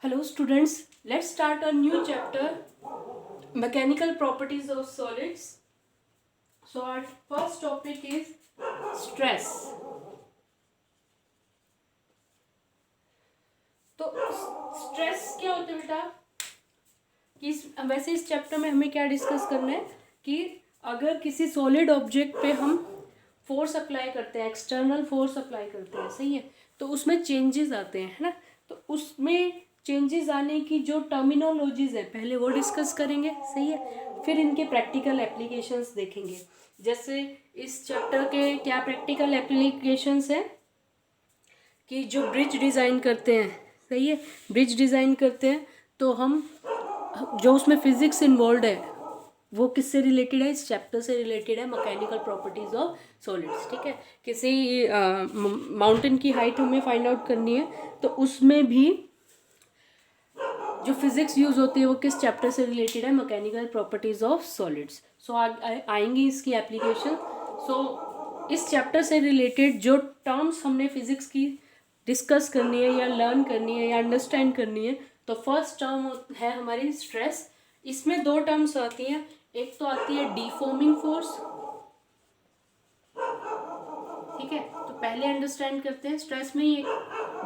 Hello students, let's start a new chapter, mechanical properties of solids. So our first topic is stress. तो stress क्या होता है बेटा कि वैसे इस चैप्टर में हमें क्या डिस्कस करना है कि अगर किसी सॉलिड ऑब्जेक्ट पे हम फोर्स अप्लाई करते हैं, एक्सटर्नल फोर्स अप्लाई करते हैं, सही है, तो उसमें चेंजेस आते हैं, है ना। तो उसमें चेंजेस आने की जो टर्मिनोलॉजीज है पहले वो डिस्कस करेंगे, सही है, फिर इनके प्रैक्टिकल एप्लीकेशंस देखेंगे। जैसे इस चैप्टर के क्या प्रैक्टिकल एप्लीकेशंस हैं कि जो ब्रिज डिज़ाइन करते हैं, सही है, ब्रिज डिज़ाइन करते हैं तो हम जो उसमें फिजिक्स इन्वॉल्व है वो किससे रिलेटेड है, इस चैप्टर से रिलेटेड है, मैकेनिकल प्रॉपर्टीज ऑफ सॉलिड्स। ठीक है, किसी माउंटेन की हाइट हमें फाइंड आउट करनी है तो उसमें भी जो फिजिक्स यूज होती है वो किस चैप्टर से रिलेटेड है, मैकेनिकल प्रॉपर्टीज ऑफ सॉलिड्स। सो आएंगी इसकी एप्लीकेशन। सो इस चैप्टर से रिलेटेड जो टर्म्स हमने फिजिक्स की डिस्कस करनी है या लर्न करनी है या अंडरस्टैंड करनी है, तो फर्स्ट टर्म है हमारी स्ट्रेस। इसमें दो टर्म्स आती हैं, एक तो आती है डीफॉर्मिंग फोर्स, ठीक है। तो पहले अंडरस्टैंड करते हैं स्ट्रेस में ये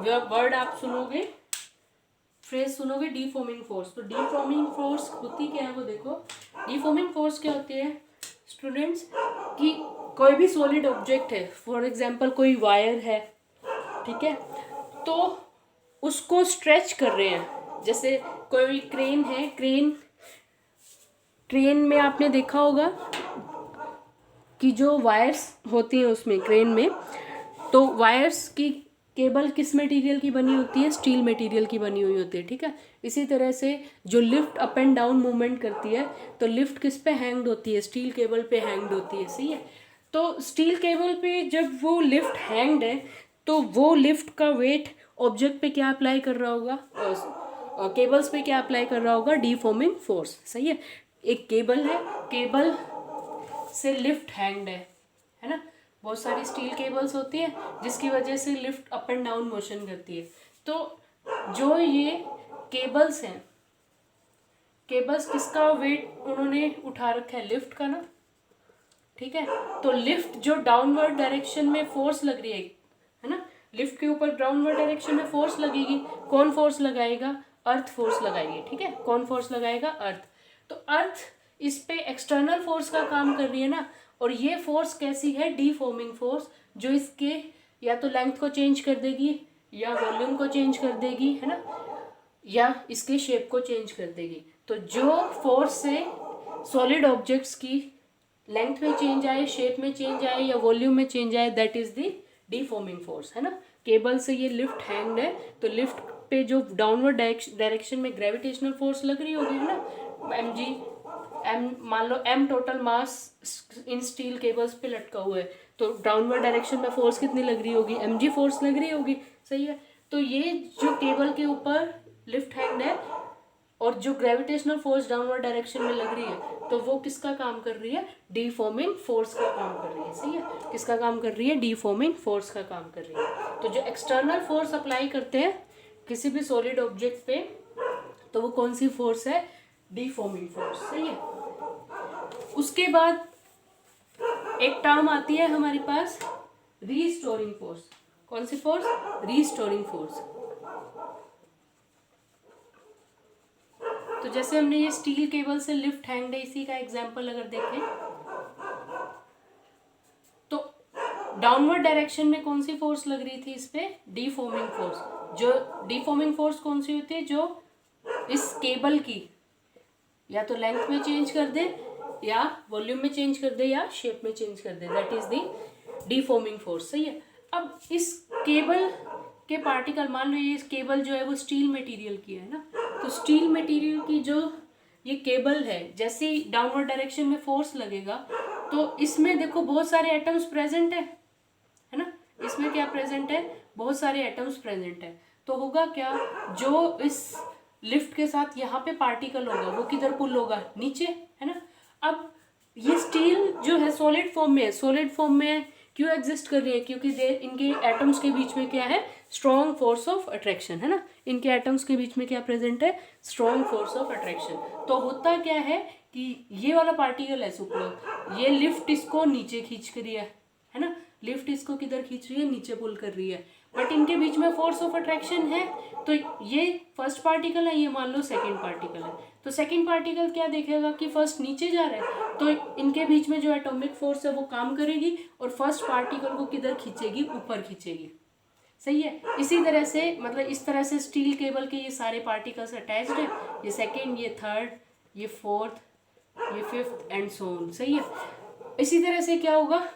वर्ड आप सुनोगे, फ्रेज सुनोगे, डीफॉर्मिंग फोर्स। तो डीफॉर्मिंग फोर्स होती क्या है वो देखो। डीफॉर्मिंग फोर्स क्या होती है स्टूडेंट्स कि कोई भी सॉलिड ऑब्जेक्ट है, फॉर एग्जांपल कोई वायर है, ठीक है, तो उसको स्ट्रेच कर रहे हैं। जैसे कोई क्रेन है, क्रेन में आपने देखा होगा कि जो वायर्स होती हैं उसमें क्रेन में, तो वायर्स की केबल किस मटेरियल की बनी होती है, स्टील मटेरियल की बनी हुई होती है, ठीक है। इसी तरह से जो lift up and down movement करती है तो लिफ्ट किस पे हैंग्ड होती है, स्टील केबल पे हैंग्ड होती है, सही है। तो स्टील केबल पे जब वो लिफ्ट हैंग्ड है तो वो लिफ्ट का वेट ऑब्जेक्ट पे क्या अप्लाई कर रहा होगा, केबल्स पे क्या अप्लाई कर रहा होगा, डीफॉर्मिंग फोर्स, सही है। एक केबल है, केबल से लिफ्ट हैंग्ड है ना, बहुत सारी स्टील केबल्स होती है जिसकी वजह से lift up and down motion करती है। तो जो ये केबल्स हैं, केबल्स किसका वेट उन्होंने उठा रखा है, लिफ्ट का ना, ठीक है। तो लिफ्ट जो डाउनवर्ड डायरेक्शन में फोर्स लग रही है ना, लिफ्ट के ऊपर डाउनवर्ड डायरेक्शन में फोर्स लगेगी, कौन फोर्स लगाएगा, अर्थ फोर्स लगाएगी, ठीक है। कौन फोर्स लगाएगा, अर्थ। तो अर्थ इस पे एक्सटर्नल फोर्स का काम कर रही है ना, और ये फोर्स कैसी है, डीफॉर्मिंग फोर्स, जो इसके या तो लेंथ को चेंज कर देगी या वॉल्यूम को चेंज कर देगी, है ना, या इसके शेप को चेंज कर देगी। तो जो फोर्स से सॉलिड ऑब्जेक्ट्स की लेंथ में चेंज आए, शेप में चेंज आए या वॉल्यूम में चेंज आए, दैट इज द डीफॉर्मिंग फोर्स, है ना। केबल से ये लिफ्ट हैंग्ड है तो लिफ्ट पे जो डाउनवर्ड डायरेक्शन में ग्रेविटेशनल फोर्स लग रही होगी, है ना, एम मान लो एम टोटल मास इन स्टील केबल्स पे लटका हुआ है, तो डाउनवर्ड डायरेक्शन में फोर्स कितनी लग रही होगी, mg फोर्स लग रही होगी, सही है। तो ये जो केबल के ऊपर लिफ्ट हैंड है और जो ग्रेविटेशनल फोर्स डाउनवर्ड डायरेक्शन में लग रही है, तो वो किसका काम कर रही है, डीफॉर्मिंग फोर्स का काम कर रही है, सही है। किसका काम कर रही है, डीफॉर्मिंग फोर्स का काम कर रही है। तो जो एक्सटर्नल फोर्स अप्लाई करते हैं किसी भी सॉलिड ऑब्जेक्ट पे, तो वो कौन सी फोर्स है, डीफॉर्मिंग फोर्स, सही है। उसके बाद एक टर्म आती है हमारे पास रीस्टोरिंग फोर्स। कौन सी फोर्स, रीस्टोरिंग फोर्स। तो जैसे हमने ये स्टील केबल से लिफ्ट हैंग्ड है, इसी का एग्जांपल अगर देखें तो डाउनवर्ड डायरेक्शन में कौन सी फोर्स लग रही थी इस पे, डीफॉर्मिंग फोर्स। जो डीफॉर्मिंग फोर्स कौन सी होती है, जो इस केबल की या तो लेंथ में चेंज कर दे या वॉल्यूम में चेंज कर दे या शेप में चेंज कर दे, दैट इज द डीफॉर्मिंग फोर्स, सही है। अब इस केबल के पार्टिकल, मान लो ये केबल जो है वो स्टील मटेरियल की है ना, तो स्टील मटेरियल की जो ये केबल है, जैसे ही डाउनवर्ड डायरेक्शन में फोर्स लगेगा तो इसमें देखो बहुत सारे एटम्स प्रेजेंट है ना, इसमें क्या प्रेजेंट है, बहुत सारे एटम्स प्रेजेंट है। तो होगा क्या, जो इस लिफ्ट के साथ यहाँ पे पार्टिकल होगा वो किधर पुल होगा, नीचे, है ना। अब ये स्टील जो है सॉलिड फॉर्म में है, सॉलिड फॉर्म में क्यों एग्जिस्ट कर रही है, क्योंकि इनके एटम्स के बीच में क्या है, स्ट्रॉन्ग फोर्स ऑफ अट्रैक्शन, है ना। इनके एटम्स के बीच में क्या प्रेजेंट है, स्ट्रॉन्ग फोर्स ऑफ अट्रैक्शन। तो होता क्या है कि ये वाला पार्टिकल है सुपर, ये लिफ्ट इसको नीचे खींच कर है ना, लिफ्ट इसको किधर खींच रही है, नीचे पुल कर रही है, बट इनके बीच में फोर्स ऑफ अट्रैक्शन है। तो ये फर्स्ट पार्टिकल है, ये मान लो सेकंड पार्टिकल है, तो सेकंड पार्टिकल क्या देखेगा कि फर्स्ट नीचे जा रहा है, तो इनके बीच में जो एटॉमिक फोर्स है वो काम करेगी और फर्स्ट पार्टिकल को किधर खींचेगी, ऊपर खींचेगी। सही है। इसी तरह से मतलब इस तरह से स्टील केबल के ये सारे पार्टिकल्स अटैच्ड है, ये सेकेंड, ये थर्ड, ये फोर्थ, ये फिफ्थ एंड सो ऑन। सही है। इसी तरह से क्या होगा,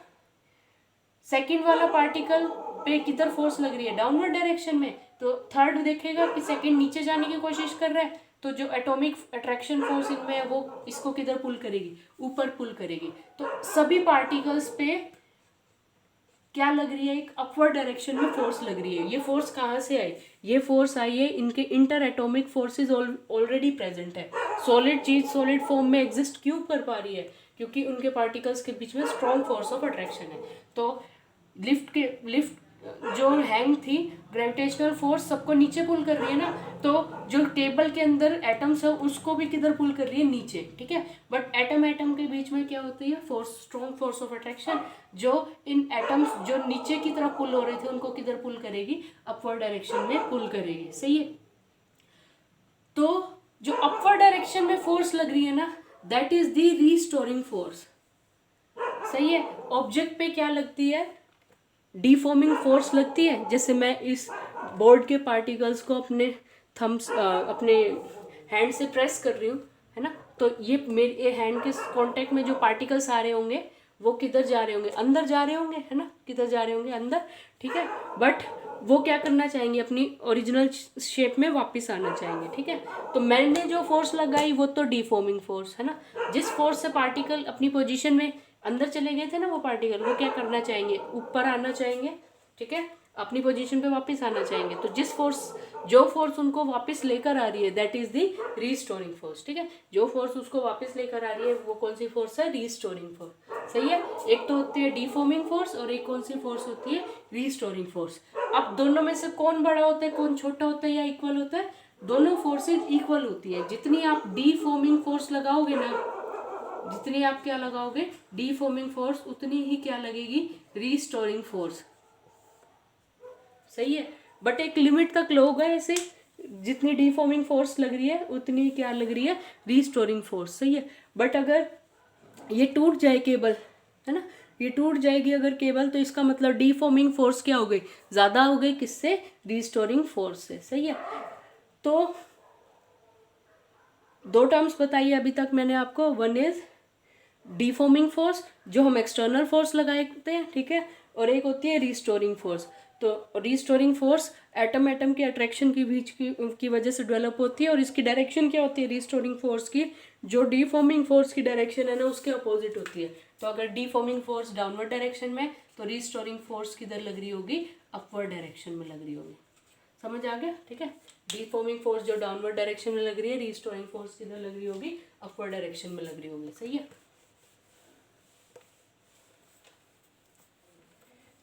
सेकंड वाला पार्टिकल पे किधर फोर्स लग रही है, डाउनवर्ड डायरेक्शन में, तो थर्ड देखेगा कि सेकंड नीचे जाने की कोशिश कर रहा है, तो जो एटॉमिक अट्रैक्शन फोर्स इनमें है वो इसको किधर पुल करेगी, ऊपर पुल करेगी। तो सभी पार्टिकल्स पे क्या लग रही है, एक अपवर्ड डायरेक्शन में फोर्स लग रही है। ये फोर्स कहाँ से आई, ये फोर्स आई है इनके inter atomic forces already present है। सॉलिड चीज सॉलिड फॉर्म में एग्जिस्ट क्यों कर पा रही है, क्योंकि उनके पार्टिकल्स के बीच में स्ट्रॉन्ग फोर्स ऑफ अट्रैक्शन है। तो लिफ्ट जो हैंग थी, ग्रेविटेशनल फोर्स सबको नीचे पुल कर रही है ना, तो जो टेबल के अंदर एटम्स है उसको भी किधर पुल कर रही है, नीचे। ठीक है। बट एटम के बीच में क्या होती है, force, strong force of attraction, जो इन एटम्स जो नीचे की तरफ पुल हो रहे थे उनको किधर पुल करेगी, अपवर्ड डायरेक्शन में पुल करेगी। सही है। तो जो अपवर्ड डायरेक्शन में फोर्स लग रही है ना, that is the restoring force. सही है। ऑब्जेक्ट पे क्या लगती है, डीफॉर्मिंग फोर्स लगती है। जैसे मैं इस बोर्ड के पार्टिकल्स को अपने थम्स अपने हैंड से प्रेस कर रही हूँ, है ना, तो ये मेरे हैंड के कांटेक्ट में जो पार्टिकल्स आ रहे होंगे वो किधर जा रहे होंगे, अंदर जा रहे होंगे, है ना, किधर जा रहे होंगे, अंदर। ठीक है। बट वो क्या करना चाहेंगे, अपनी ओरिजिनल शेप में वापस आना चाहेंगे। ठीक है। तो मैंने जो फोर्स लगाई वो तो डीफॉर्मिंग फोर्स है ना, जिस फोर्स से पार्टिकल अपनी पोजीशन में अंदर चले गए थे ना, वो पार्टिकल वो क्या करना चाहेंगे, ऊपर आना चाहेंगे। ठीक है। अपनी पोजीशन पे वापस आना चाहेंगे। तो जो फोर्स उनको वापस लेकर आ रही है, that is the restoring force. ठीक है। जो फोर्स उसको वापस लेकर आ रही है वो कौन सी फोर्स है, रीस्टोरिंग फोर्स। सही है। एक तो होती है डीफॉर्मिंग फोर्स और एक कौन सी फोर्स होती है, रीस्टोरिंग फोर्स। अब दोनों में से कौन बड़ा होता है, कौन छोटा होता है या इक्वल होता है, दोनों फोर्सेज इक्वल होती है। जितनी आप डीफॉर्मिंग फोर्स लगाओगे ना, जितनी आप क्या लगाओगे, डीफॉर्मिंग फोर्स, उतनी ही क्या लगेगी, रीस्टोरिंग फोर्स। सही है। बट एक लिमिट तक लोगे ऐसे, जितनी डीफॉर्मिंग फोर्स लग रही है उतनी क्या लग रही है, रीस्टोरिंग फोर्स। सही है। बट अगर ये टूट जाए केबल, है ना, ये टूट जाएगी अगर केबल, तो इसका मतलब डीफॉर्मिंग फोर्स क्या हो गई, ज्यादा हो गई, किससे, रीस्टोरिंग फोर्स से। सही है। तो दो टर्म्स बताइए अभी तक मैंने आपको, वन इज डीफॉर्मिंग फोर्स जो हम एक्सटर्नल फोर्स लगाते हैं, ठीक है, और एक होती है रीस्टोरिंग फोर्स। तो रीस्टोरिंग फोर्स एटम के अट्रैक्शन के बीच की वजह से डेवलप होती है, और इसकी डायरेक्शन क्या होती है, रीस्टोरिंग फोर्स की, जो डीफॉर्मिंग फोर्स की डायरेक्शन है ना उसके अपोजिट होती है। तो अगर डीफॉर्मिंग फोर्स डाउनवर्ड डायरेक्शन में, तो रीस्टोरिंग फोर्स किधर लग रही होगी, अपवर्ड डायरेक्शन में लग रही होगी। समझ आ गया। ठीक है। डीफॉर्मिंग फोर्स जो डाउनवर्ड डायरेक्शन में लग रही है, रीस्टोरिंग फोर्स किधर लग रही होगी, अपवर्ड डायरेक्शन में लग रही होगी। सही है।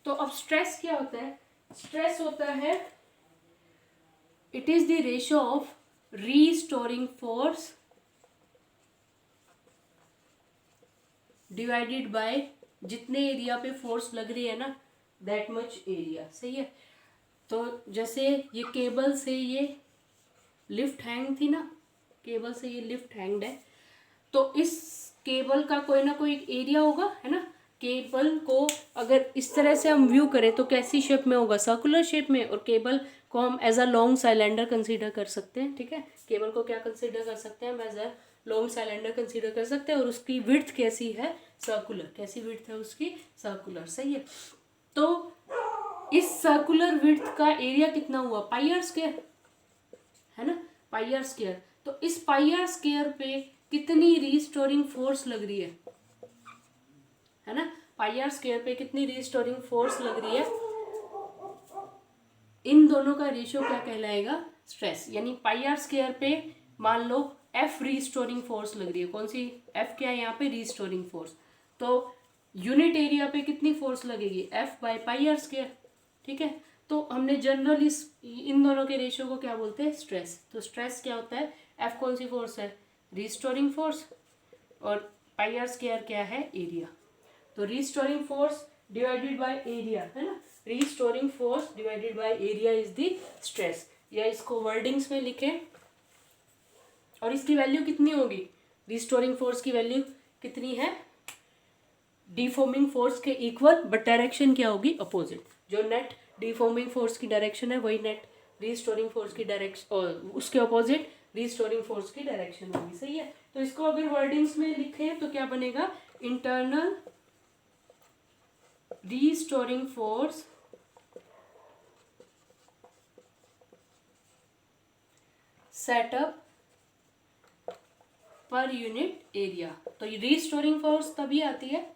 तो अब स्ट्रेस क्या होता है, स्ट्रेस होता है, it is the ratio of restoring force divided by जितने एरिया पे फोर्स लग रही है ना, दैट मच एरिया। सही है। तो जैसे ये केबल से ये लिफ्ट हैंग थी ना, केबल से ये लिफ्ट हैंग्ड है, तो इस केबल का कोई ना कोई एरिया होगा, है ना। केबल को अगर इस तरह से हम व्यू करें तो कैसी शेप में होगा, सर्कुलर शेप में, और केबल को हम as a long cylinder consider कर सकते हैं। ठीक है। केबल को क्या कंसीडर कर सकते हैं, हम as a long cylinder consider कर सकते हैं, और उसकी विड्थ कैसी है, सर्कुलर। कैसी विड्थ है उसकी, सर्कुलर। सही है। तो इस सर्कुलर विड्थ का एरिया कितना हुआ, पाई आर स्क्वायर, है ना, पाई आर स्क्वायर। तो इस पाई आर स्क्वायर पे कितनी रीस्टोरिंग फोर्स लग रही है ना, पाई आर स्क्वायर पे कितनी रीस्टोरिंग फोर्स लग रही है, इन दोनों का रेशियो क्या कहलाएगा, स्ट्रेस। यानी पाई आर स्क्वायर पे मान लो एफ रीस्टोरिंग फोर्स लग रही है, कौन सी, एफ क्या है यहाँ पे, रीस्टोरिंग फोर्स। तो यूनिट एरिया पे कितनी फोर्स लगेगी, F by pi R square. ठीक है। तो हमने जनरल इन दोनों के रेशियो को क्या बोलते हैं, स्ट्रेस। तो स्ट्रेस क्या होता है, एफ कौन सी फोर्स है, रिस्टोरिंग फोर्स, और पाई आर स्क्वायर क्या है, एरिया। तो restoring force divided by area है ना, restoring force divided by area is the stress. या इसको वर्डिंग्स में लिखें, और इसकी वैल्यू कितनी होगी, रिस्टोरिंग फोर्स की वैल्यू कितनी है, डिफॉर्मिंग फोर्स के इक्वल, बट डायरेक्शन क्या होगी, अपोजिट। जो नेट डिफॉर्मिंग फोर्स की डायरेक्शन है वही नेट रिस्टोरिंग फोर्स की डायरेक्शन, और उसके अपोजिट रिस्टोरिंग फोर्स की डायरेक्शन होगी। सही है। तो इसको अगर वर्डिंग्स में लिखें तो क्या बनेगा, इंटरनल रिस्टोरिंग फोर्स सेटअप पर यूनिट एरिया। तो रिस्टोरिंग फोर्स तभी आती है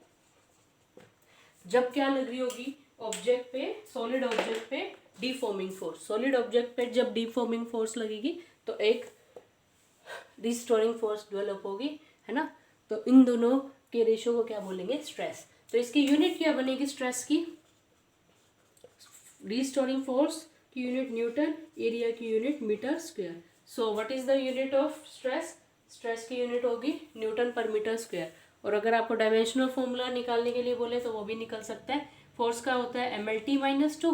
जब क्या लग रही होगी, ऑब्जेक्ट पे, सॉलिड ऑब्जेक्ट पे डिफॉर्मिंग फोर्स। सॉलिड ऑब्जेक्ट पे जब डिफॉर्मिंग फोर्स लगेगी तो एक रिस्टोरिंग फोर्स डेवलप होगी, है ना। तो इन दोनों के रेशियो को क्या बोलेंगे, स्ट्रेस। तो इसकी यूनिट क्या बनेगी स्ट्रेस की, रिस्टोरिंग फोर्स की यूनिट न्यूटन, एरिया की unit metre square. So what is the unit of stress, stress की यूनिट होगी न्यूटन पर मीटर स्क्वायर। और अगर आपको डायमेंशनल फॉर्मूला निकालने के लिए बोले तो वो भी निकल सकता है। फोर्स का होता है MLT minus two,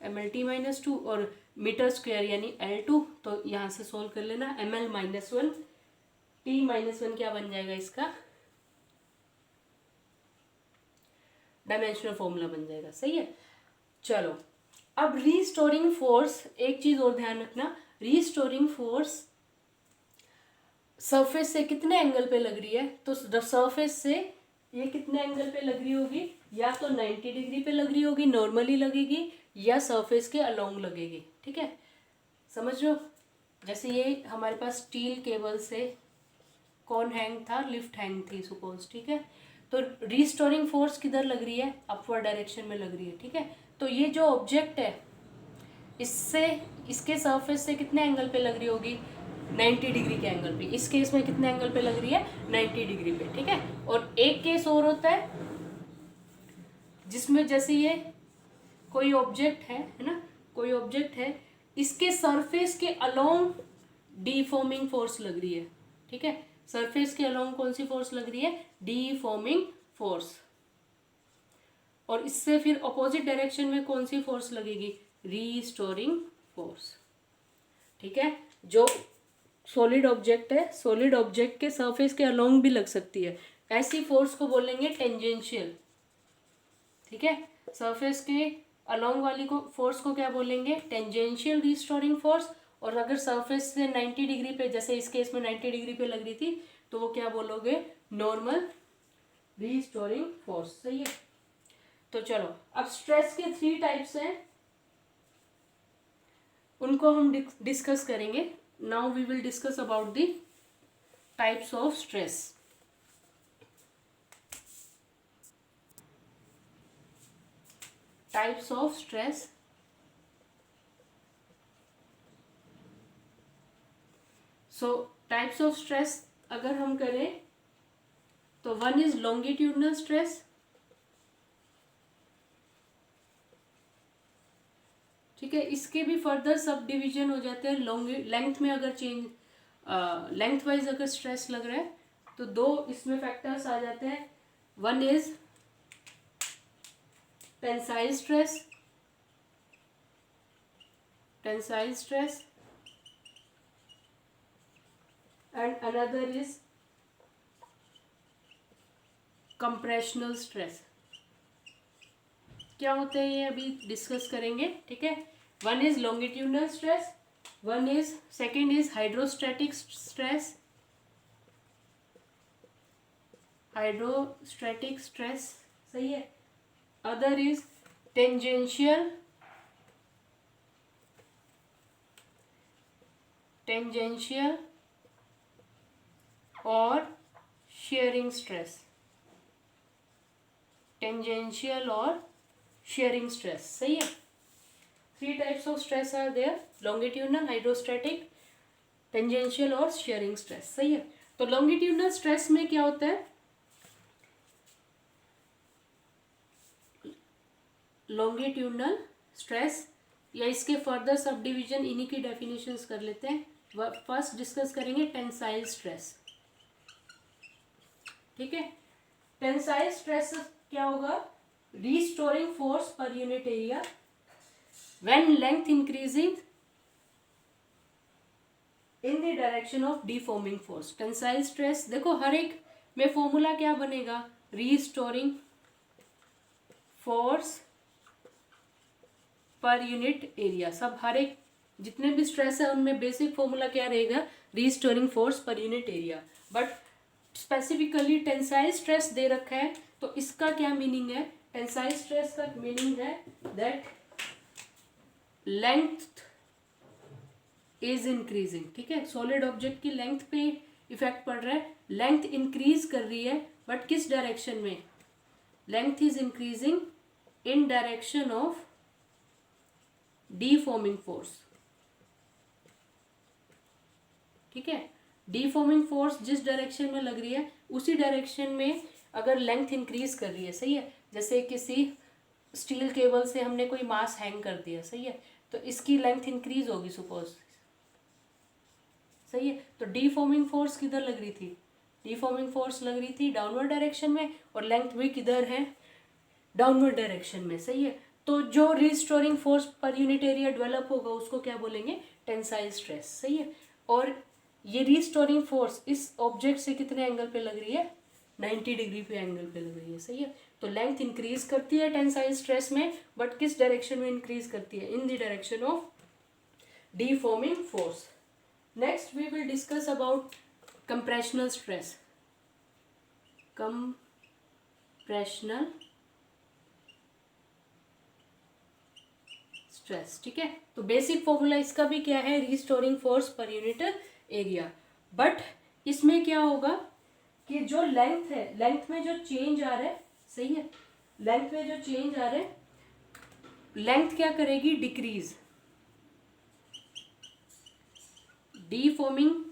MLT minus two, और मीटर स्क्वायर यानी L2। तो यहाँ से सोल्व कर लेना, ML minus one, T minus one क्या बन जाएगा, इसका डायमेंशनल फॉर्मूला बन जाएगा। सही है। चलो अब रीस्टोरिंग फोर्स, एक चीज और ध्यान रखना, रीस्टोरिंग फोर्स सरफेस से कितने एंगल पे लग रही है, तो सरफेस से ये कितने एंगल पे लग रही होगी, या तो 90 डिग्री पे लग रही होगी, नॉर्मली लगेगी, या सरफेस के अलोंग लगेगी। ठीक है, समझ रहे हो। जैसे ये हमारे पास स्टील केबल से कौन हैंग था, लिफ्ट हैंग थी सपोज। ठीक है, तो रीस्टोरिंग फोर्स किधर लग रही है, अपवर्ड डायरेक्शन में लग रही है। ठीक है, तो ये जो ऑब्जेक्ट है इससे, इसके सरफेस से कितने एंगल पे लग रही होगी, 90 डिग्री के एंगल पे। इस केस में कितने एंगल पे लग रही है, 90 डिग्री पे। ठीक है, और एक केस और होता है जिसमें जैसे ये कोई ऑब्जेक्ट है ना, कोई ऑब्जेक्ट है, इसके सरफेस के अलोंग डीफॉर्मिंग फोर्स लग रही है। ठीक है, सरफेस के अलोंग कौन सी फोर्स लग रही है, डीफॉर्मिंग फोर्स। और इससे फिर अपोजिट डायरेक्शन में कौन सी फोर्स लगेगी, रीस्टोरिंग फोर्स। ठीक है, जो सॉलिड ऑब्जेक्ट है, सॉलिड ऑब्जेक्ट के सरफेस के अलोंग भी लग सकती है, ऐसी फोर्स को बोलेंगे टेंजेंशियल। ठीक है, सरफेस के अलोंग वाली को फोर्स को क्या बोलेंगे, टेंजेंशियल रीस्टोरिंग फोर्स। और अगर सरफेस से 90 डिग्री पे, जैसे इस केस में 90 डिग्री पे लग रही थी, तो वो क्या बोलोगे, नॉर्मल रीस्टोरिंग फोर्स। सही है। तो चलो अब स्ट्रेस के 3 टाइप्स हैं, उनको हम डिस्कस करेंगे। Now we will discuss about the types of stress. Types of stress. So types of stress अगर हम करें तो वन इज लॉन्गिट्यूडनल स्ट्रेस। ठीक है, इसके भी फर्दर सब डिवीजन हो जाते हैं। लॉन्ग लेंथ में अगर चेंज, लेंथ वाइज अगर स्ट्रेस लग रहा है तो 2 इसमें फैक्टर्स आ जाते हैं। One is tensile stress, tensile stress, and another is compressional stress. क्या होते हैं ये अभी डिस्कस करेंगे। ठीक है, one is longitudinal stress, one is, second is hydrostatic stress, hydrostatic stress. सही है। अदर इज टेंजेंशियल, टेंजेंशियल और शेयरिंग स्ट्रेस, टेंजेंशियल और शेयरिंग स्ट्रेस। सही है। 3 types of stress are there, longitudinal, hydrostatic, tangential और शेयरिंग स्ट्रेस। सही है। तो लॉन्गिट्यूडनल स्ट्रेस में क्या होता है, लॉन्गिट्यूडनल स्ट्रेस, या इसके फर्दर सब डिवीजन इन्हीं की डेफिनेशंस कर लेते हैं। फर्स्ट डिस्कस करेंगे टेंसाइल स्ट्रेस। ठीक है, टेंसाइल स्ट्रेस क्या होगा? Restoring force per unit area when length increasing in the direction of deforming force. Tensile stress देखो हर एक में फॉर्मूला क्या बनेगा? Restoring force per unit area. सब हर एक जितने भी स्ट्रेस है उनमें बेसिक फॉर्मूला क्या रहेगा? Restoring force per unit area. But specifically tensile stress दे रखा है तो इसका क्या मीनिंग है? टेंसाइल स्ट्रेस का मीनिंग है दैट लेंथ इज इंक्रीजिंग। ठीक है, सॉलिड ऑब्जेक्ट की लेंथ पे इफेक्ट पड़ रहा है, लेंथ इंक्रीज कर रही है, बट किस डायरेक्शन में? Length is increasing in direction of deforming force. ठीक है, डीफॉर्मिंग फोर्स जिस डायरेक्शन में लग रही है उसी डायरेक्शन में अगर लेंथ इंक्रीज कर रही है, सही है, जैसे किसी स्टील केबल से हमने कोई मास हैंग कर दिया, सही है, तो इसकी लेंथ इंक्रीज होगी सपोज, सही है, तो डीफॉर्मिंग फोर्स किधर लग रही थी? डीफॉर्मिंग फोर्स लग रही थी डाउनवर्ड डायरेक्शन में, और लेंथ भी किधर है? डाउनवर्ड डायरेक्शन में, सही है। तो जो restoring force per unit area develop होगा उसको क्या बोलेंगे? टेंसाइल स्ट्रेस, सही है। और ये रिस्टोरिंग फोर्स इस ऑब्जेक्ट से कितने एंगल पे लग रही है? 90 डिग्री पे एंगल पे लग रही है, सही है। तो लेंथ इंक्रीज करती है टेंसाइल स्ट्रेस में, बट किस डायरेक्शन में इंक्रीज करती है? In the direction of deforming force. Next we will discuss about compressional stress. Compressional stress, ठीक है। तो बेसिक फॉर्मूला इसका भी क्या है? Restoring force per unit area. But इसमें क्या होगा कि जो लेंथ है, लेंथ में जो चेंज आ रहा है, सही है, लेंथ में जो चेंज आ रहा है, लेंथ क्या करेगी? डिक्रीज। डीफॉर्मिंग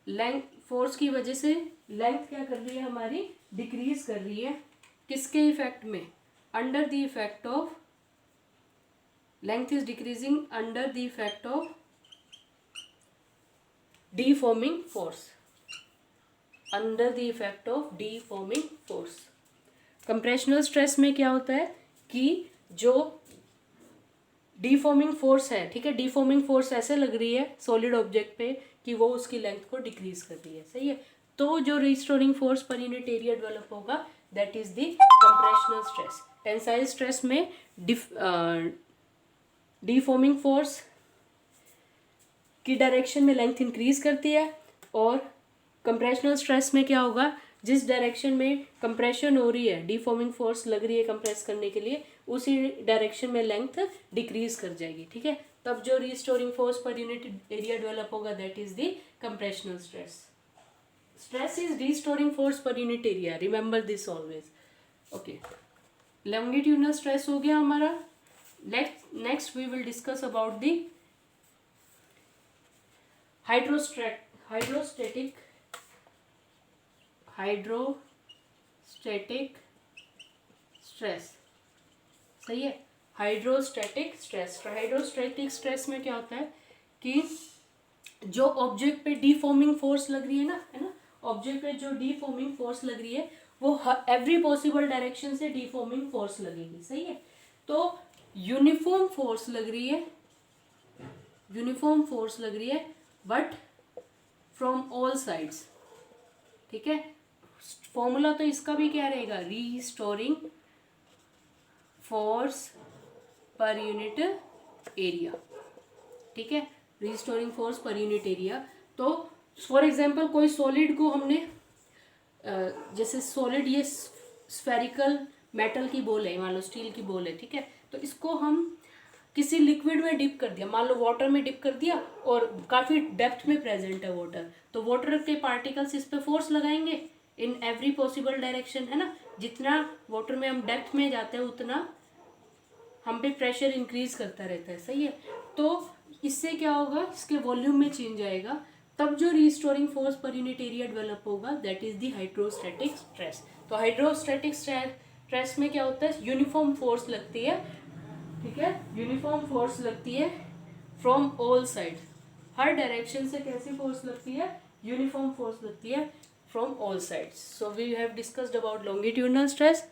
लेंथ फोर्स की वजह से लेंथ क्या कर रही है हमारी? डिक्रीज कर रही है। किसके इफेक्ट में? Under the effect of length is decreasing under the effect of deforming force, under the effect of deforming force। Compressional stress में क्या होता है कि जो डिफॉर्मिंग फोर्स है, ठीक है, डिफॉर्मिंग फोर्स ऐसे लग रही है सॉलिड ऑब्जेक्ट पे कि वो उसकी लेंथ को डिक्रीज कर रही है, सही है। तो जो restoring force per unit area develop होगा that is the compressional stress. Tensile stress में डीफॉर्मिंग फोर्स की डायरेक्शन में लेंथ इंक्रीज करती है, और कंप्रेशनल स्ट्रेस में क्या होगा? जिस डायरेक्शन में कंप्रेशन हो रही है, डीफॉर्मिंग फोर्स लग रही है कंप्रेस करने के लिए, उसी डायरेक्शन में लेंथ डिक्रीज कर जाएगी, ठीक है। तब जो restoring force per unit area develop होगा that is the compressional stress. Stress is restoring force per unit area, remember this always. Okay, longitudinal stress हो गया हमारा। Next we will discuss about the hydrostatic stress, सही है। Hydrostatic stress. Hydrostatic stress में क्या होता है कि जो ऑब्जेक्ट पे डीफॉर्मिंग फोर्स लग रही है ना, ऑब्जेक्ट पे जो डीफॉर्मिंग फोर्स लग रही है वो एवरी पॉसिबल डायरेक्शन से डीफॉर्मिंग फोर्स लगेगी, सही है। तो यूनिफॉर्म फोर्स लग रही है, यूनिफॉर्म फोर्स लग रही है, बट फ्रॉम ऑल साइड्स, ठीक है। फॉर्मूला तो इसका भी क्या रहेगा? Restoring force per unit area, ठीक है, restoring force per unit area. तो फॉर एग्जांपल कोई सॉलिड को हमने जैसे सॉलिड ये स्फेरिकल मेटल की बॉल है, मान लो स्टील की बॉल है, ठीक है, तो इसको हम किसी लिक्विड में डिप कर दिया, मान लो वाटर में डिप कर दिया, और काफ़ी डेप्थ में प्रेजेंट है वाटर, तो वाटर के पार्टिकल्स इस पे फोर्स लगाएंगे इन एवरी पॉसिबल डायरेक्शन, है ना। जितना वाटर में हम डेप्थ में जाते हैं उतना हम पे प्रेशर इंक्रीज करता रहता है, सही है। तो इससे क्या होगा? इसके वॉल्यूम में चेंज आएगा, तब जो restoring force per unit area develop होगा that is the hydrostatic stress. तो हाइड्रोस्टैटिक स्ट्रेस में क्या होता है, यूनिफॉर्म फोर्स लगती है, ठीक है, यूनिफॉर्म फोर्स लगती है फ्रॉम ऑल साइड, हर डायरेक्शन से कैसी फोर्स लगती है, यूनिफॉर्म फोर्स लगती है from all sides. So we have discussed about longitudinal stress,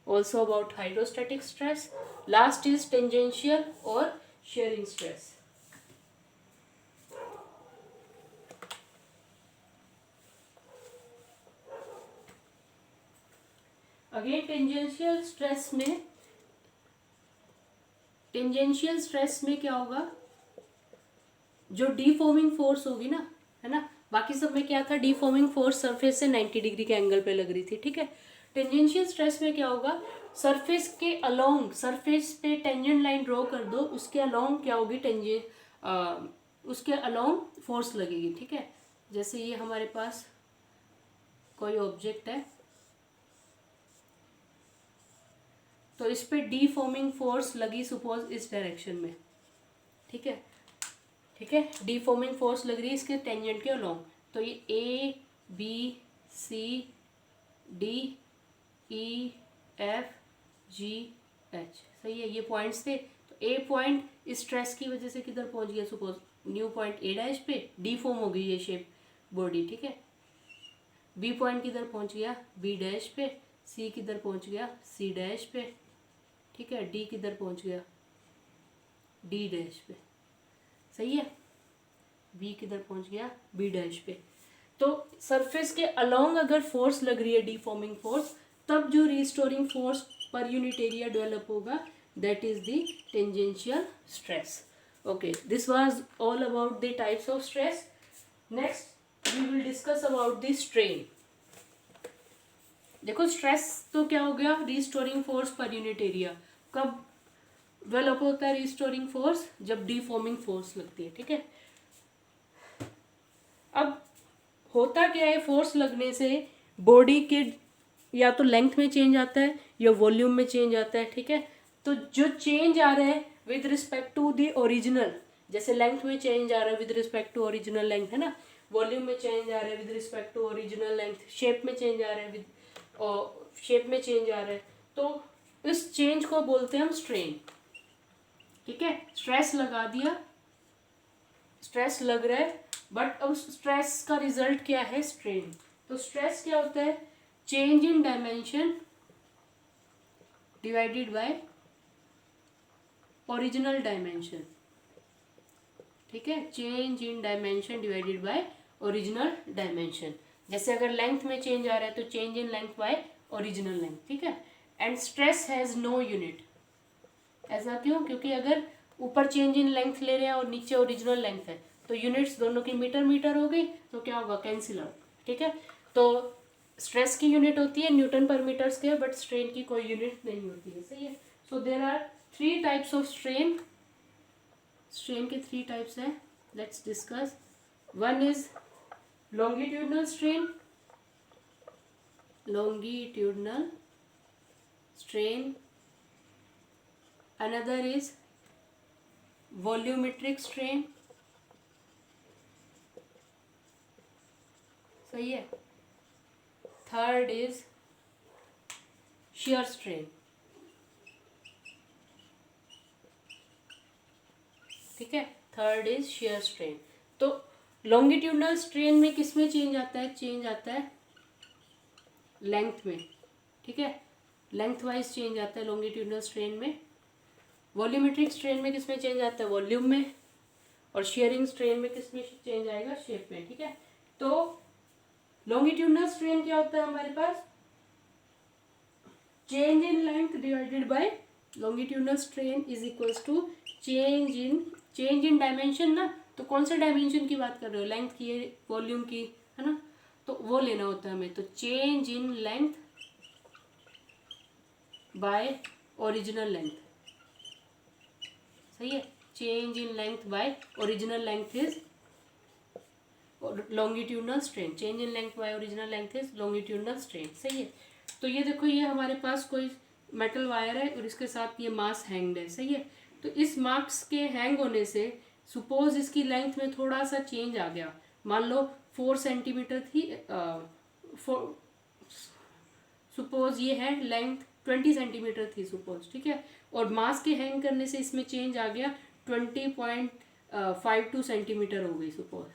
also about hydrostatic stress. Last is tangential or shearing stress. Again tangential stress में क्या होगा, जो डीफॉर्मिंग फोर्स होगी ना, है ना, बाकी सब में क्या था, डीफॉर्मिंग फोर्स सरफेस से 90 डिग्री के एंगल पे लग रही थी, ठीक है. टेंजेंशियल स्ट्रेस में क्या होगा, सरफेस के अलोंग, सरफेस पे टेंजेंट लाइन ड्रॉ कर दो, उसके अलोंग क्या होगी, उसके अलोंग फोर्स लगेगी, ठीक है. जैसे ये हमारे पास कोई ऑब्जेक्ट है, तो इस पे डीफॉर्मिंग फोर्स लगी सपोज इस डायरेक्शन में, ठीक है, ठीक है, डीफॉर्मिंग फोर्स लग रही है इसके टेंजेंट के अलोंग. तो ये A B C D E F G H, सही है, ये पॉइंट्स थे. तो ए पॉइंट इस स्ट्रेस की वजह से किधर पहुंच गया, suppose new point A dash पे, डीफॉर्म हो गई ये शेप बॉडी, ठीक है. बी पॉइंट किधर पहुंच गया, बी डैश पे. सी किधर पहुंच गया, सी डैश पे, ठीक है. डी किधर पहुंच गया, डी डैश पे, सही है. बी किधर पहुंच गया, बी डैश पे. तो सरफेस के अलोंग अगर फोर्स लग रही है, डीफॉर्मिंग फोर्स, तब जो restoring force per unit area develop होगा, that is the tangential stress. Okay, this was all about the types of stress. Next we will discuss about the strain. देखो stress तो क्या हो गया, restoring force per unit area. कब develop होता है restoring force, जब डीफॉर्मिंग फोर्स लगती है, ठीक है. अब होता क्या है, फोर्स लगने से बॉडी के या तो लेंथ में चेंज आता है या वॉल्यूम में चेंज आता है, ठीक है. तो जो चेंज आ रहा है with respect to the original, जैसे लेंथ में चेंज आ रहा है with respect to original length, है ना, वॉल्यूम में चेंज आ रहा है with respect to original length, shape में चेंज आ रहा है विद शेप में चेंज आ रहा है, तो इस चेंज को बोलते हैं हम स्ट्रेन, ठीक है. स्ट्रेस लगा दिया, स्ट्रेस लग रहा है, बट अब स्ट्रेस का रिजल्ट क्या है, स्ट्रेन. तो स्ट्रेस क्या होता है, change in dimension divided by original dimension, ठीक है. Change in dimension divided by original dimension. जैसे अगर लेंथ में चेंज आ रहा है तो change in length by original length, ठीक है. And stress has no unit. ऐसा क्यों, क्योंकि अगर ऊपर चेंज इन लेंथ ले रहे हैं और नीचे ओरिजिनल लेंथ है, तो यूनिट्स दोनों की मीटर मीटर हो गई, तो क्या होगा, कैंसिल आउट, ठीक है. तो स्ट्रेस की यूनिट होती है न्यूटन पर मीटर स्क्वायर, बट स्ट्रेन की कोई यूनिट नहीं होती है, सही है. So there are 3 types of strain. Strain के 3 टाइप्स हैं, let's discuss. One is longitudinal strain, longitudinal strain. Another is volumetric strain, सही है. थर्ड इज shear strain, ठीक है. Third is shear strain. तो लॉन्गिट्यूडनल स्ट्रेन में किस में चेंज आता है, चेंज आता है लेंथ में, ठीक है. लेंथ वाइज चेंज आता है लॉन्गिट्यूडनल स्ट्रेन में. वॉल्यूमेट्रिक स्ट्रेन में किस में चेंज आता है, वॉल्यूम में. और शेयरिंग स्ट्रेन में किस में चेंज आएगा, शेप में, ठीक है. तो लॉन्गिट्यूडनल स्ट्रेन क्या होता है हमारे पास, change in length divided by longitudinal strain is equals to change in dimension ना. तो कौन से डायमेंशन की बात कर रहे हो, लेंथ की, वॉल्यूम की, है ना, तो वो लेना होता है हमें. तो change in length by original length, सही है. Change in length by original length is longitudinal strain. Change in length by original length is longitudinal strain, सही है. तो ये देखो, ये हमारे पास कोई मेटल वायर है और इसके साथ ये मास हैंग्ड है, सही है. तो इस मास के हैंग होने से सपोज इसकी लेंथ में थोड़ा सा चेंज आ गया, मान लो 4 सेंटीमीटर थी, सपोज ये है लेंथ 20 सेंटीमीटर थी सपोज, ठीक है, और मास के हैंग करने से इसमें चेंज आ गया 20.52 सेंटीमीटर हो गई सपोज।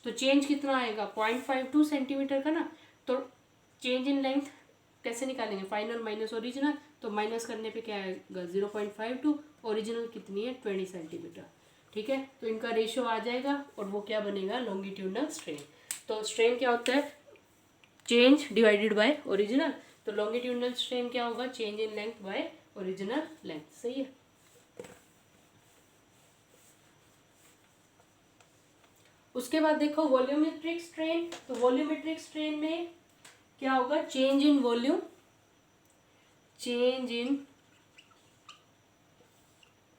तो चेंज कितना आएगा 0.52 सेंटीमीटर का ना। तो चेंज इन लेंथ कैसे निकालेंगे, फाइनल माइनस ओरिजिनल, तो माइनस करने पे क्या आएगा 0.52, ओरिजिनल कितनी है 20 सेंटीमीटर, ठीक है। तो इनका रेशियो आ जाएगा और वो क्या बनेगा लॉन्गिट्यूडनल स्ट्रेन। तो स्ट्रेन क्या होता है चेंज डिवाइडेड बाय ओरिजिनल, तो लॉन्गिट्यूडनल स्ट्रेन क्या होगा change in length by original length, सही है। उसके बाद देखो वॉल्यूमेट्रिक स्ट्रेन, तो वॉल्यूमेट्रिक स्ट्रेन में क्या होगा change in volume, change in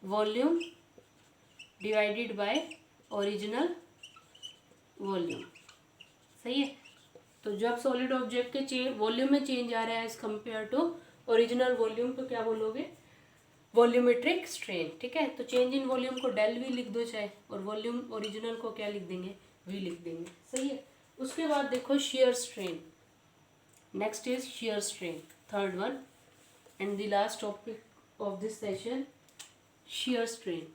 volume divided by original volume, सही है। तो जब सॉलिड ऑब्जेक्ट के वॉल्यूम में चेंज आ रहा है as compare to original volume, तो क्या बोलोगे वॉल्यूमेट्रिक स्ट्रेन, ठीक है। तो चेंज इन वॉल्यूम को डेल वी लिख दो चाहे, और वॉल्यूम ओरिजिनल को क्या लिख देंगे वी लिख देंगे, सही है। उसके बाद देखो shear strain, next is shear strain, third one and the last topic of this session, shear strain.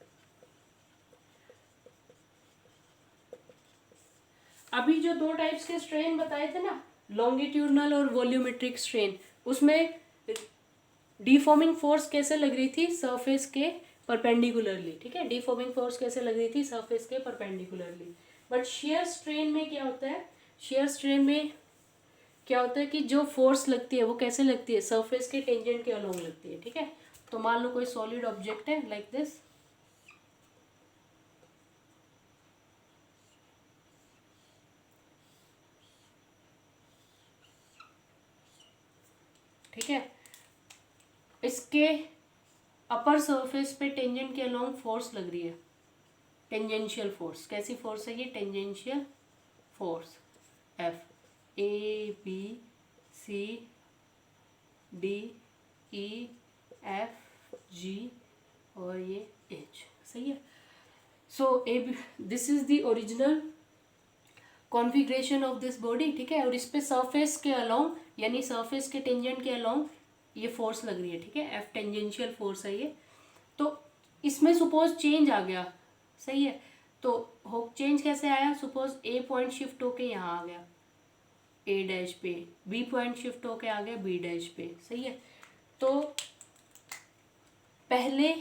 अभी जो दो टाइप्स के स्ट्रेन बताए थे ना लॉन्गिट्यूडनल और वॉल्यूमेट्रिक स्ट्रेन, उसमें डिफॉर्मिंग फोर्स कैसे लग रही थी सरफेस के परपेंडिकुलरली, ठीक है, डिफॉर्मिंग फोर्स कैसे लग रही थी सरफेस के परपेंडिकुलरली। बट शेयर स्ट्रेन में क्या होता है, शेयर स्ट्रेन में क्या होता है कि जो फोर्स लगती है वो कैसे लगती है सरफेस के टेंजेंट के अलोंग लगती है, ठीक है। तो मान लो कोई सॉलिड ऑब्जेक्ट है लाइक दिस, ठीक है, इसके अपर सरफेस पे टेंजेंट के अलोंग फोर्स लग रही है, टेंजेंशियल फोर्स, कैसी फोर्स है ये tangential force, F A B C D E F G और ये एच, सही है। So a this is the original configuration of this body, ठीक है, और इस पे सरफेस के अलोंग यानी सरफेस के टेंजेंट के अलोंग ये फोर्स लग रही है, ठीक है, एफ टेंजेंशियल फोर्स है ये। तो इसमें सपोज चेंज आ गया, सही है, तो हो चेंज कैसे आया, सपोज ए पॉइंट शिफ्ट होके यहाँ आ गया ए डैश पे, बी पॉइंट शिफ्ट होके आ गया बी डैश पे, सही है। तो पहले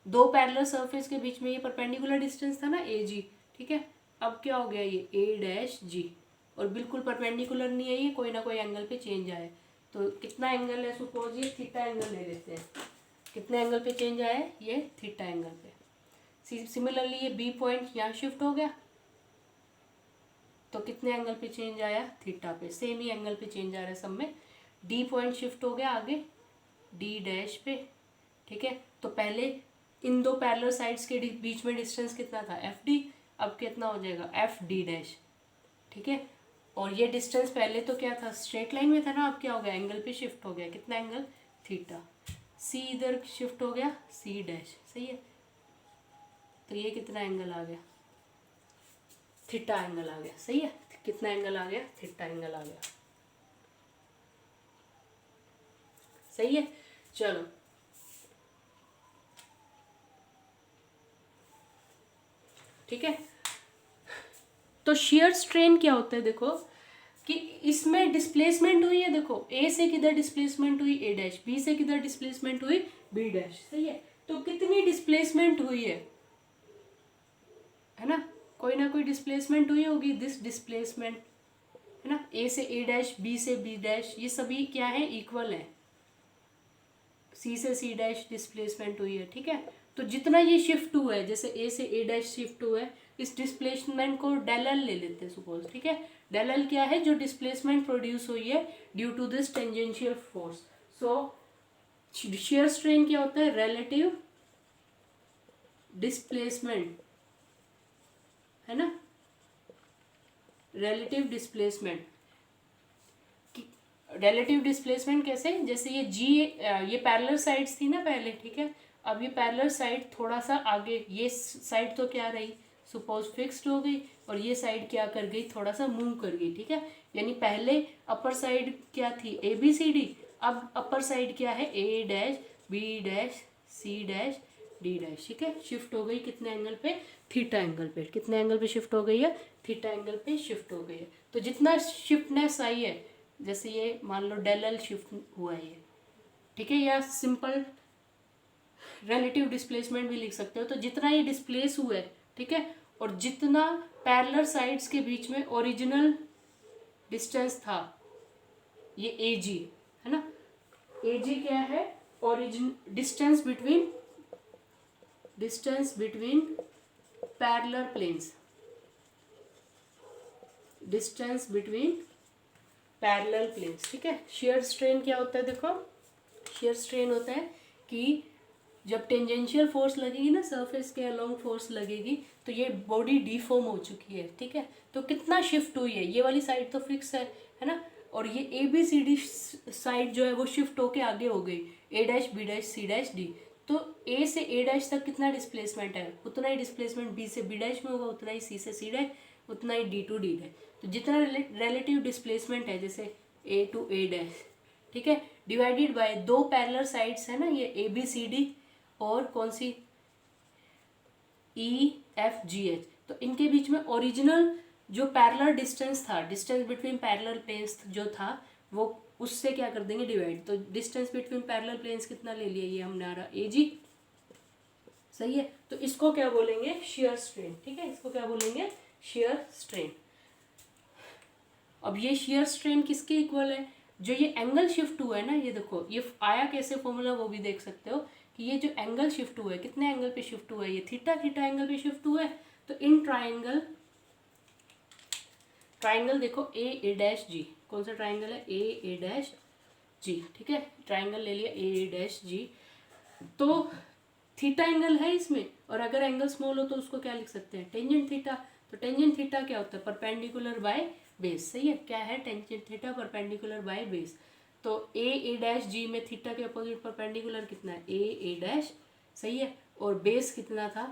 दो पैरेलल सरफेस के बीच में ये परपेंडिकुलर डिस्टेंस था ना ए जी, ठीक है, अब क्या हो गया ये ए डैश जी, और बिल्कुल परपेंडिकुलर नहीं है ये, कोई ना कोई एंगल पे चेंज आया। तो कितना एंगल है सपोज ये थीटा एंगल ले लेते हैं, कितने एंगल पे चेंज आया है ये थीटा एंगल पे। सिमिलरली ये बी पॉइंट यहाँ शिफ्ट हो गया तो कितने एंगल पे चेंज आया थीटा पे, सेम ही एंगल पे चेंज आ रहा है सब में। डी पॉइंट शिफ्ट हो गया आगे डी डैश पे, ठीक है, तो पहले इन दो पैरेलल साइड्स के बीच में डिस्टेंस कितना था एफ डी, अब कितना हो जाएगा एफ डी डैश, ठीक है। और ये डिस्टेंस पहले तो क्या था स्ट्रेट लाइन में था ना, अब क्या हो गया एंगल पे शिफ्ट हो गया, कितना एंगल थीटा। सी इधर शिफ्ट हो गया सी डैश, सही है, तो ये कितना एंगल आ गया थीटा एंगल आ गया, सही है, कितना एंगल आ गया थीटा एंगल आ गया, सही है। चलो ठीक है, तो शेयर स्ट्रेन क्या होता है देखो कि इसमें डिस्प्लेसमेंट हुई है, देखो ए से किधर डिस्प्लेसमेंट हुई ए डैश, बी से किधर डिस्प्लेसमेंट हुई बी डैश, सही है। तो कितनी डिस्प्लेसमेंट हुई है ना, कोई ना कोई डिस्प्लेसमेंट हुई होगी, दिस डिस्प्लेसमेंट है ना, ए से ए डैश बी से बी डैश ये सभी क्या है इक्वल है, सी से सी डैश डिस्प्लेसमेंट हुई है, ठीक है। तो जितना ये शिफ्ट हुआ है जैसे ए से ए डैश शिफ्ट हुआ है, इस डिस्प्लेसमेंट को डेल एल ले लेते हैं सपोज, ठीक है। डेल एल क्या है जो डिस्प्लेसमेंट प्रोड्यूस हुई है due to this tangential force. So shear strain क्या होता है रिलेटिव डिस्प्लेसमेंट, है ना, रिलेटिव डिस्प्लेसमेंट। रिलेटिव डिस्प्लेसमेंट कैसे, जैसे ये जी ये पैरेलल साइड्स थी ना पहले, ठीक है, अब ये पैरेलल साइड थोड़ा सा आगे, ये साइड तो क्या रही सपोज फिक्स्ड हो गई और ये साइड क्या कर गई थोड़ा सा मूव कर गई, ठीक है। यानी पहले अपर साइड क्या थी ए बी सी डी, अब अपर साइड क्या है, A dash B dash C dash D dash, ठीक है। शिफ्ट हो गई कितने एंगल पे, थीटा एंगल पे। कितने एंगल पे शिफ्ट हो गई है, थीटा एंगल पे शिफ्ट हो गई है। तो जितना शिफ्टनेस आई है, जैसे ये मान लो डेल एल शिफ्ट हुआ है ये, ठीक है, या सिंपल रिलेटिव डिस्प्लेसमेंट भी लिख सकते हो। तो जितना ये डिस्प्लेस हुआ है, ठीक है, और जितना पैरेलल साइड्स के बीच में ओरिजिनल डिस्टेंस था, ये ए जी है ना। ए जी क्या है, origin distance between parallel planes, distance between parallel planes, ठीक है। शेयर स्ट्रेन क्या होता है, देखो शेयर स्ट्रेन होता है कि जब टेंजेंशियल फोर्स लगेगी ना, सरफेस के अलोंग फोर्स लगेगी, तो ये बॉडी डीफॉर्म हो चुकी है, ठीक है। तो कितना शिफ्ट हुई है, ये वाली साइड तो फिक्स है ना, और ये A B C D side जो है वो शिफ्ट होके आगे हो गई, A dash B dash C dash D. तो ए से ए डैश तक कितना डिस्प्लेसमेंट है, उतना ही डिस्प्लेसमेंट बी से बी डैश में होगा, उतना ही सी से सी डैश, उतना ही डी टू डी डैश। तो जितना रिलेटिव डिस्प्लेसमेंट है, जैसे ए टू ए डैश, ठीक है, डिवाइडेड बाय दो पैरेलल साइड्स है ना, ये ए बी सी डी और कौन सी ई एफ जी एच। तो इनके बीच में ओरिजिनल जो पैरेलल डिस्टेंस था, डिस्टेंस बिटवीन पैरेलल प्लेन्स जो था, वो उससे क्या कर देंगे डिवाइड। तो डिस्टेंस बिटवीन पैरेलल प्लेन्स कितना ले लिया, ये हमने आ रहा ए जी, सही है। तो इसको क्या बोलेंगे, शेयर स्ट्रेन, ठीक है, इसको क्या बोलेंगे, शेयर स्ट्रेन। अब ये शेयर स्ट्रेन किसके इक्वल है, जो ये एंगल शिफ्ट हुआ है ना, ये देखो ये आया कैसे फॉर्मूला, वो भी देख सकते हो कि ये जो एंगल शिफ्ट हुआ है, कितने एंगल पे शिफ्ट हुआ है, ये थीटा एंगल पे शिफ्ट हुआ है। तो इन ट्राइंगल देखो ए डैश जी, कौन सा ट्राइंगल है, ए डैश जी, ठीक है, ट्राइंगल ले लिया ए डैश जी। तो थीटा एंगल है इसमें, और अगर एंगल स्मॉल हो तो उसको क्या लिख सकते हैं, टेंजेंट थीटा। तो टेंजेंट थीटा क्या होता है, परपेंडिकुलर बाय बेस, सही है। क्या है, tangent theta perpendicular by base. तो ए डैश जी में थीटा के अपोजिट परपेंडिकुलर कितना है, ए डैश, सही है, और बेस कितना था,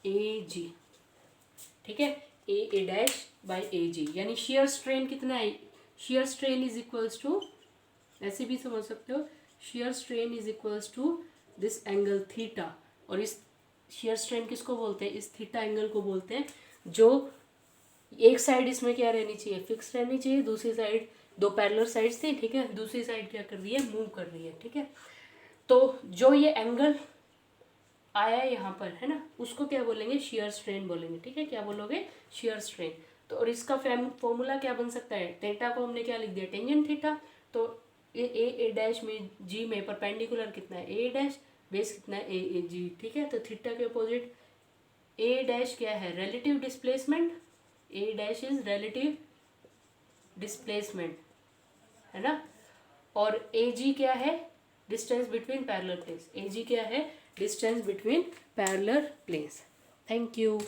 ए जी, ठीक है, ए डैश बाय ए जी। यानी शेयर स्ट्रेन कितना है, shear strain is equals to, ऐसे भी समझ सकते हो, shear strain is equals to this angle theta. और इस शेयर स्ट्रेन किसको बोलते हैं, इस थीटा एंगल को बोलते हैं। जो एक साइड इसमें क्या रहनी चाहिए, फिक्स रहनी चाहिए, दूसरी साइड दो पैरेलल साइड्स थी, ठीक है, दूसरी साइड क्या कर रही है, मूव कर रही है, ठीक है। तो जो ये एंगल आया यहाँ पर है ना, उसको क्या बोलेंगे, शेयर स्ट्रेन बोलेंगे, ठीक है। क्या बोलोगे, शेयर स्ट्रेन। तो और इसका फॉर्मूला क्या बन सकता है, थीटा को हमने क्या लिख दिया, टेंजेंट थीटा। तो ए डैश में जी में परपेंडिकुलर कितना है, ए डैश, बेस कितना है, ए जी, ठीक है। तो थीटा के अपोजिट ए डैश क्या है, relative displacement, A dash is relative displacement, है ना। और ए जी क्या है, distance between parallel planes, A G क्या है, distance between parallel planes. Thank you.